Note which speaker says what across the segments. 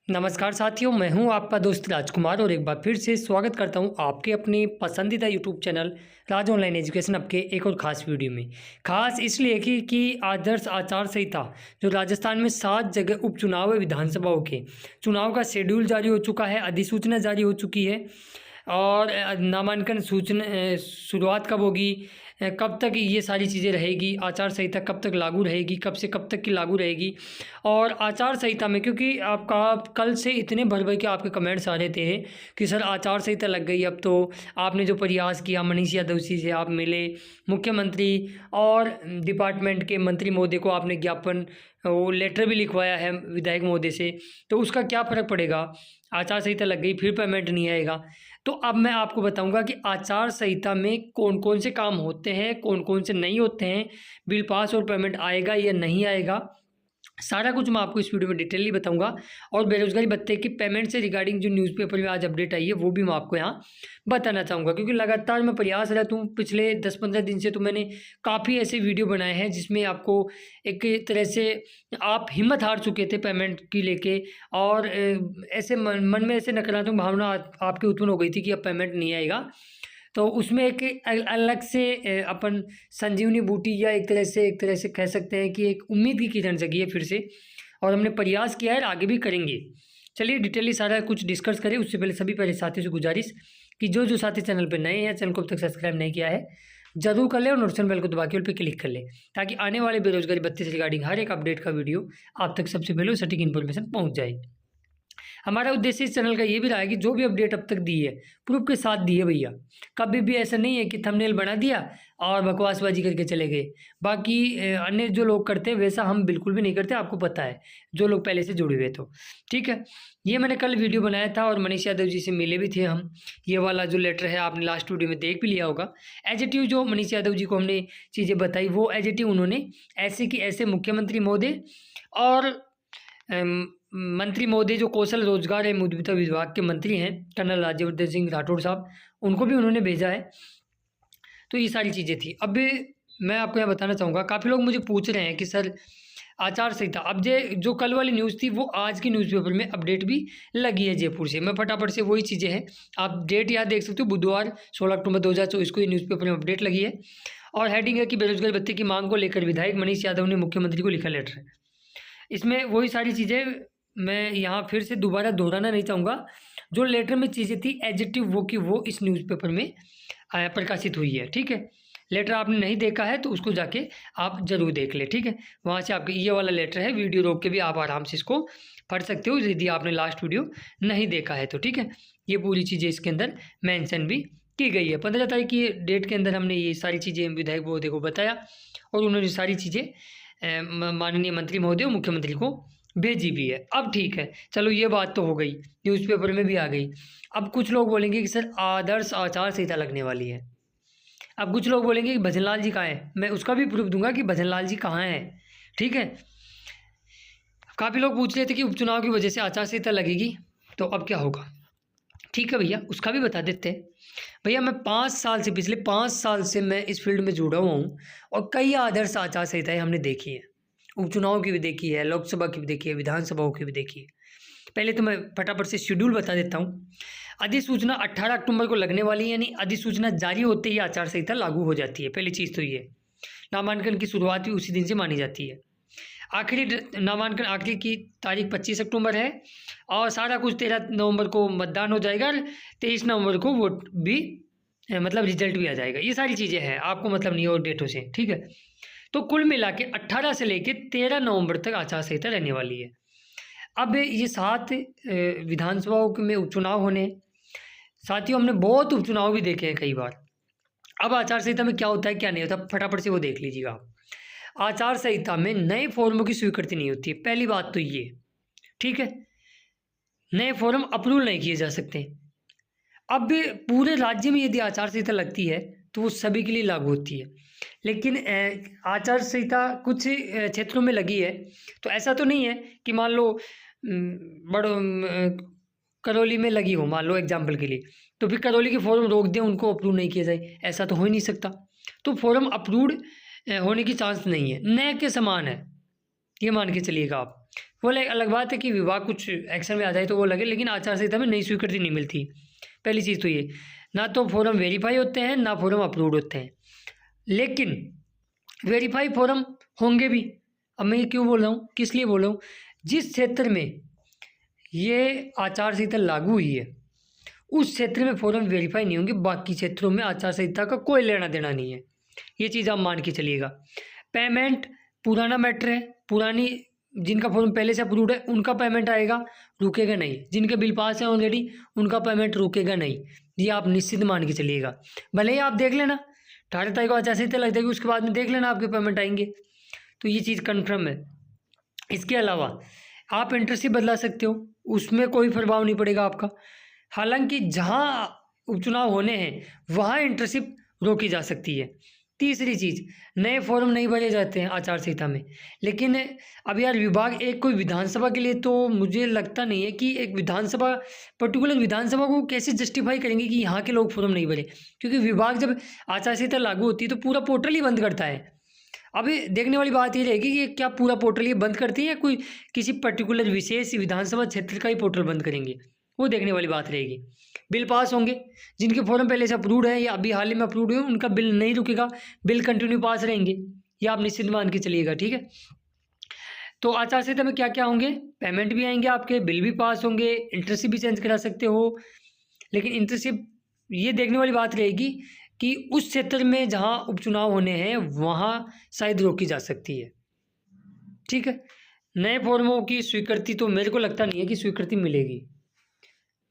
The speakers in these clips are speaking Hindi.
Speaker 1: नमस्कार साथियों, मैं हूं आपका दोस्त राजकुमार और एक बार फिर से स्वागत करता हूं आपके अपने पसंदीदा यूट्यूब चैनल राज ऑनलाइन एजुकेशन अब के एक और ख़ास वीडियो में। ख़ास इसलिए कि आदर्श आचार संहिता जो राजस्थान में 7 जगह उपचुनाव है विधानसभाओं के चुनाव का शेड्यूल जारी हो चुका है, अधिसूचना जारी हो चुकी है और नामांकन सूचना शुरुआत कब होगी, कब तक ये सारी चीज़ें रहेगी, आचार संहिता कब तक लागू रहेगी, कब से कब तक की लागू रहेगी। और आचार संहिता में क्योंकि आपका कल से इतने भर के आपके कमेंट्स आ रहे थे कि सर आचार संहिता लग गई, अब तो आपने जो प्रयास किया मनीष यादव जी से आप मिले, मुख्यमंत्री और डिपार्टमेंट के मंत्री महोदय को आपने ज्ञापन वो लेटर भी लिखवाया है विधायक महोदय से, तो उसका क्या फ़र्क पड़ेगा। आचार संहिता लग गई फिर पेमेंट नहीं आएगा। तो अब मैं आपको बताऊंगा कि आचार संहिता में कौन कौन से काम होते हैं, कौन कौन से नहीं होते हैं, बिल पास और पेमेंट आएगा या नहीं आएगा, सारा कुछ मैं आपको इस वीडियो में डिटेलली बताऊंगा। और बेरोजगारी भत्ते की पेमेंट से रिगार्डिंग जो न्यूज़पेपर में आज अपडेट आई है वो भी मैं आपको यहाँ बताना चाहूँगा, क्योंकि लगातार मैं प्रयास रहता हूँ पिछले 10-15 दिन से। तो मैंने काफ़ी ऐसे वीडियो बनाए हैं जिसमें आपको एक तरह से आप हिम्मत हार चुके थे पेमेंट की लेके, और ऐसे मन में ऐसे नकारात्मक भावना आपके उत्पन्न हो गई थी कि अब पेमेंट नहीं आएगा। तो उसमें एक अलग से अपन संजीवनी बूटी या एक तरह से कह सकते हैं कि एक उम्मीद की किरण जगी है फिर से, और हमने प्रयास किया है और आगे भी करेंगे। चलिए डिटेली सारा कुछ डिस्कस करें। उससे पहले सभी पहले साथियों से गुजारिश कि जो साथी चैनल पर नए हैं, चैनल को अब तक सब्सक्राइब नहीं किया है जरूर कर ले और नोटिफिकेशन बेल को दबा के उस पर क्लिक कर ले, ताकि आने वाले बेरोजगारी भत्ते से रिगार्डिंग हर एक अपडेट का वीडियो आप तक सबसे पहले सटीक इन्फॉर्मेशन पहुँच जाए। हमारा उद्देश्य इस चैनल का ये भी रहा है कि जो भी अपडेट अब तक दी है प्रूफ के साथ दी है भैया। कभी भी ऐसा नहीं है कि थंबनेल बना दिया और बकवासबाजी करके चले गए। बाकी अन्य जो लोग करते हैं वैसा हम बिल्कुल भी नहीं करते, आपको पता है जो लोग पहले से जुड़े हुए। तो ठीक है, ये मैंने कल वीडियो बनाया था और मनीष यादव जी से मिले भी थे हम। ये वाला जो लेटर है आपने लास्ट वीडियो में देख भी लिया होगा। एज इट इज जो मनीष यादव जी को हमने चीज़ें बताई वो एज इट इज उन्होंने ऐसे कि ऐसे मुख्यमंत्री महोदय और मंत्री महोदय जो कौशल रोजगार एवं उद्यमिता विभाग के मंत्री हैं कर्नल राज्यवर्धन सिंह राठौड़ साहब, उनको भी उन्होंने भेजा है। तो ये सारी चीज़ें थी। अब मैं आपको यह बताना चाहूँगा, काफ़ी लोग मुझे पूछ रहे हैं कि सर आचार संहिता, अब जो कल वाली न्यूज़ थी वो आज की न्यूज़पेपर में अपडेट भी लगी है जयपुर से। मैं फटाफट से वही चीज़ें हैं, आप डेट याद देख सकते हो, बुधवार 16 अक्टूबर 2024 को ये न्यूज़पेपर में अपडेट लगी है। और हेडिंग है कि बेरोजगारी भत्ते की मांग को लेकर विधायक मनीष यादव ने मुख्यमंत्री को लिखा लेटर है। इसमें वही सारी चीज़ें मैं यहाँ फिर से दोबारा दोहराना नहीं चाहूँगा। जो लेटर में चीज़ें थी एडजेक्टिव वो की वो इस न्यूज़पेपर में प्रकाशित हुई है। ठीक है, लेटर आपने नहीं देखा है तो उसको जाके आप ज़रूर देख ले। ठीक है, वहाँ से आपके ये वाला लेटर है, वीडियो रोक के भी आप आराम से इसको पढ़ सकते हो यदि आपने लास्ट वीडियो नहीं देखा है तो। ठीक है, ये पूरी चीज़ें इसके अंदर मैंशन भी की गई है। 15 तारीख की डेट के अंदर हमने ये सारी चीज़ें विधायक महोदय को बताया और उन्होंने सारी चीज़ें माननीय मंत्री महोदय और मुख्यमंत्री को भेजी भी है। अब ठीक है, चलो ये बात तो हो गई, न्यूज़पेपर में भी आ गई। अब कुछ लोग बोलेंगे कि सर आदर्श आचार संहिता लगने वाली है। अब कुछ लोग बोलेंगे कि भजनलाल जी कहाँ हैं, मैं उसका भी प्रूफ दूंगा कि भजनलाल जी कहाँ हैं। ठीक है, काफ़ी लोग पूछ रहे थे कि उपचुनाव की वजह से आचार संहिता लगेगी तो अब क्या होगा। ठीक है भैया, उसका भी बता देते हैं। भैया मैं 5 साल से, पिछले 5 साल से मैं इस फील्ड में जुड़ा हुआ हूँ और कई आदर्श आचार संहिताएँ हमने देखी है। उपचुनाव की भी देखी है, लोकसभा की भी देखी है, विधानसभाओं की भी देखी है। पहले तो मैं फटाफट से शेड्यूल बता देता हूँ। अधिसूचना 18 अक्टूबर को लगने वाली है, यानी अधिसूचना जारी होते ही आचार संहिता लागू हो जाती है। पहली चीज़ तो ये, नामांकन की शुरुआत भी उसी दिन से मानी जाती है। नामांकन आखिरी की तारीख 25 अक्टूबर है और सारा कुछ 13 नवंबर को मतदान हो जाएगा और 23 नवंबर को वोट भी मतलब रिजल्ट भी आ जाएगा। ये सारी चीज़ें हैं, आपको मतलब नहीं और डेटों से। ठीक है, तो कुल मिला के 18 से लेकर 13 नवंबर तक आचार संहिता रहने वाली है। अब ये 7 विधानसभाओं में उपचुनाव होने, साथियों हमने बहुत उपचुनाव भी देखे हैं कई बार। अब आचार संहिता में क्या होता है क्या नहीं होता, फटाफट से वो देख लीजिएगा आप। आचार संहिता में नए फॉर्मों की स्वीकृति नहीं होती है, पहली बात तो ये। ठीक है, नए फॉर्म अप्रूवल नहीं किए जा सकते। अब पूरे राज्य में यदि आचार संहिता लगती है तो वो सभी के लिए लागू होती है, लेकिन आचार संहिता कुछ क्षेत्रों में लगी है तो ऐसा तो नहीं है कि मान लो करौली में लगी हो, मान लो एग्जाम्पल के लिए, तो फिर करौली के फॉर्म रोक दें, उनको अप्रूव नहीं किया जाए, ऐसा तो हो ही नहीं सकता। तो फॉर्म अप्रूव्ड होने की चांस नहीं है, नए के समान है, ये मान के चलिएगा आप। वो अलग बात है कि विभाग कुछ एक्शन में आ जाए तो वो लगे, लेकिन आचार संहिता में नई स्वीकृति नहीं मिलती। पहली चीज़ तो ये, ना तो फॉर्म वेरीफाई होते हैं ना फॉर्म अप्रूव्ड होते हैं, लेकिन वेरीफाई फॉर्म होंगे भी। अब मैं ये क्यों बोल रहा हूँ, किस लिए बोल रहा हूँ, जिस क्षेत्र में ये आचार संहिता लागू हुई है उस क्षेत्र में फॉर्म वेरीफाई नहीं होंगे, बाकी क्षेत्रों में आचार संहिता का कोई लेना देना नहीं है। ये चीज़ आप मान के चलिएगा। पेमेंट पुराना मैटर है, पुरानी जिनका फॉर्म पहले से अप्रूव्ड है उनका पेमेंट आएगा, रुकेगा नहीं। जिनके बिल पास है ऑलरेडी उनका पेमेंट रुकेगा नहीं, ये आप निश्चित मान के चलिएगा। भले ही आप देख लेना 18 तारीख को आचार संहिता लग जाएगी, उसके बाद में देख लेना आपके पेमेंट आएंगे, तो ये चीज़ कन्फर्म है। इसके अलावा आप इंटर्नशिप बदला सकते हो, उसमें कोई प्रभाव नहीं पड़ेगा आपका। हालांकि जहाँ उपचुनाव होने हैं वहाँ इंटर्नशिप रोकी जा सकती है। तीसरी चीज़, नए फॉर्म नहीं भरे जाते हैं आचार संहिता में, लेकिन अब यार विभाग एक कोई विधानसभा के लिए, तो मुझे लगता नहीं है कि एक विधानसभा पर्टिकुलर विधानसभा को कैसे जस्टिफाई करेंगे कि यहाँ के लोग फॉर्म नहीं भरे, क्योंकि विभाग जब आचार संहिता लागू होती है तो पूरा पोर्टल ही बंद करता है। अभी देखने वाली बात ये रहेगी कि क्या पूरा पोर्टल ये बंद करती है या कोई किसी पर्टिकुलर विशेष विधानसभा क्षेत्र का ही पोर्टल बंद करेंगे, वो देखने वाली बात रहेगी। बिल पास होंगे, जिनके फॉर्म पहले से अप्रूव्ड है या अभी हाल ही में अप्रूव्ड हुए उनका बिल नहीं रुकेगा, बिल कंटिन्यू पास रहेंगे, ये आप निश्चित मान के चलिएगा, ठीक है। तो आचार संहिता में क्या क्या होंगे, पेमेंट भी आएंगे आपके, बिल भी पास होंगे, इंटर्नशिप भी चेंज करा सकते हो, लेकिन इंटर्नशिप ये देखने वाली बात रहेगी कि उस क्षेत्र में जहाँ उपचुनाव होने हैं वहाँ शायद रोकी जा सकती है, ठीक है। नए फॉर्मों की स्वीकृति तो मेरे को लगता नहीं है कि स्वीकृति मिलेगी,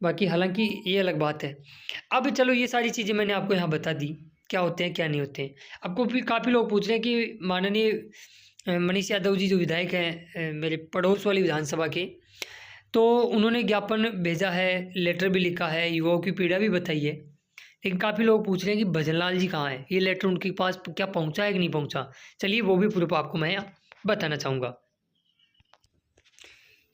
Speaker 1: बाकी हालांकि ये अलग बात है। अब चलो ये सारी चीज़ें मैंने आपको यहाँ बता दी क्या होते हैं क्या नहीं होते हैं। आपको भी काफ़ी लोग पूछ रहे हैं कि माननीय मनीष यादव जी जो विधायक हैं मेरे पड़ोस वाली विधानसभा के, तो उन्होंने ज्ञापन भेजा है, लेटर भी लिखा है, युवाओं की पीड़ा भी बताई है, लेकिन काफ़ी लोग पूछ रहे हैं कि भजनलाल जी कहाँ हैं, ये लेटर उनके पास क्या पहुँचा है कि नहीं पहुँचा। चलिए वो भी प्रूफ आपको मैं बताना चाहूँगा।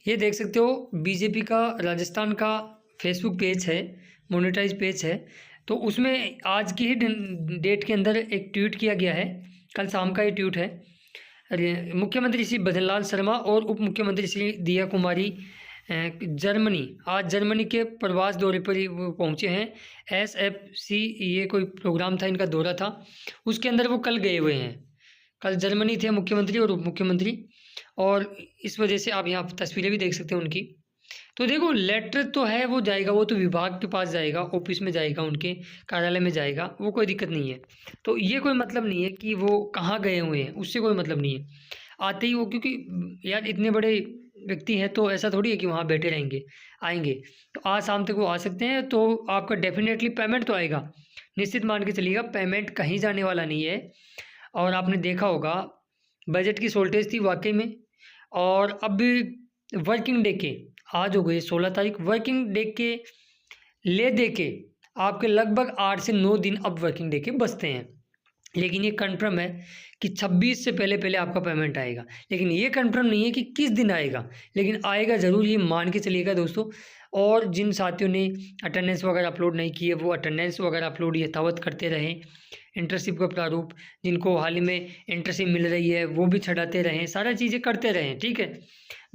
Speaker 1: ये देख सकते हो बीजेपी का राजस्थान का फेसबुक पेज है, मोनेटाइज पेज है, तो उसमें आज की ही डेट के अंदर एक ट्वीट किया गया है, कल शाम का ये ट्वीट है। मुख्यमंत्री श्री भजनलाल शर्मा और उप मुख्यमंत्री श्री दिया कुमारी जर्मनी, आज जर्मनी के प्रवास दौरे पर वो पहुँचे हैं। SFC ये कोई प्रोग्राम था, इनका दौरा था, उसके अंदर वो कल गए हुए हैं। कल जर्मनी थे मुख्यमंत्री और उप मुख्यमंत्री, और इस वजह से आप यहाँ तस्वीरें भी देख सकते हैं उनकी। तो देखो लेटर तो है, वो जाएगा, वो तो विभाग के पास जाएगा, ऑफिस में जाएगा, उनके कार्यालय में जाएगा, वो कोई दिक्कत नहीं है। तो ये कोई मतलब नहीं है कि वो कहाँ गए हुए हैं, उससे कोई मतलब नहीं है। आते ही वो, क्योंकि यार इतने बड़े व्यक्ति हैं तो ऐसा थोड़ी है कि वहाँ बैठे रहेंगे, आएंगे तो आज शाम तक वो आ सकते हैं, तो आपका डेफिनेटली पेमेंट तो आएगा, निश्चित मान के चलिएगा। पेमेंट कहीं जाने वाला नहीं है। और आपने देखा होगा बजट की शॉर्टेज थी वाकई में, और अब वर्किंग डे के आज हो गए 16 तारीख, वर्किंग डे के ले दे के आपके लगभग 8 से 9 दिन अब वर्किंग डे के बचते हैं। लेकिन ये कंफर्म है कि 26 से पहले पहले आपका पेमेंट आएगा, लेकिन ये कंफर्म नहीं है कि किस दिन आएगा, लेकिन आएगा ज़रूर, ये मान के चलिएगा दोस्तों। और जिन साथियों ने अटेंडेंस वगैरह अपलोड नहीं की है वो अटेंडेंस वगैरह अपलोड यथावत करते रहें। इंटर्नशिप का प्रारूप, जिनको हाल ही में इंटर्नशिप मिल रही है वो भी छड़ाते रहें, सारा चीज़ें करते रहें, ठीक है।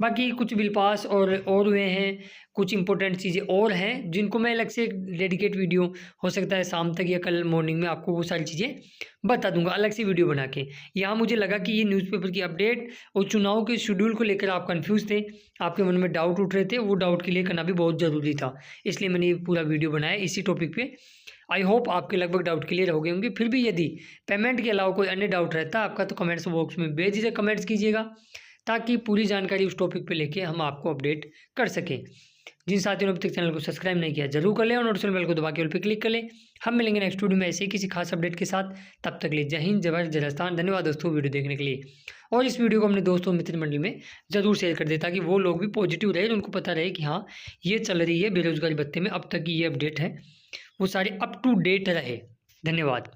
Speaker 1: बाकी कुछ बिल पास और हुए हैं, कुछ इंपॉर्टेंट चीज़ें और हैं जिनको मैं अलग से डेडिकेट वीडियो हो सकता है शाम तक या कल मॉर्निंग में आपको वो सारी चीज़ें बता दूंगा अलग से वीडियो बना के। यहाँ मुझे लगा कि ये न्यूज़पेपर की अपडेट और चुनाव के शेड्यूल को लेकर आप कंफ्यूज थे, आपके मन में डाउट उठ रहे थे, वो डाउट क्लियर करना भी बहुत ज़रूरी था, इसलिए मैंने ये पूरा वीडियो बनाया इसी टॉपिक पे। आई होप आपके लगभग डाउट क्लियर हो गए होंगे। फिर भी यदि पेमेंट के अलावा कोई अन्य डाउट रहता है आपका तो कमेंट्स बॉक्स में बेझिझक कमेंट्स कीजिएगा, ताकि पूरी जानकारी उस टॉपिक पे लेके हम आपको अपडेट कर सकें। जिन साथियों ने अब तक चैनल को सब्सक्राइब नहीं किया जरूर कर लें और नोटिफिकेशन बेल को दबा के ऑल पे क्लिक कर लें। हम मिलेंगे नेक्स्ट वीडियो में ऐसे ही किसी खास अपडेट के साथ, तब तक के लिए जय हिंद, जय भारत, जय राजस्थान। धन्यवाद दोस्तों वीडियो देखने के लिए, और इस वीडियो को अपने दोस्तों मित्र मंडली में जरूर शेयर कर दे ताकि वो लोग भी पॉजिटिव रहे, उनको पता रहे कि हाँ ये चल रही है बेरोजगारी भत्ते में अब तक की ये अपडेट है, वो सारे अप टू डेट रहे। धन्यवाद।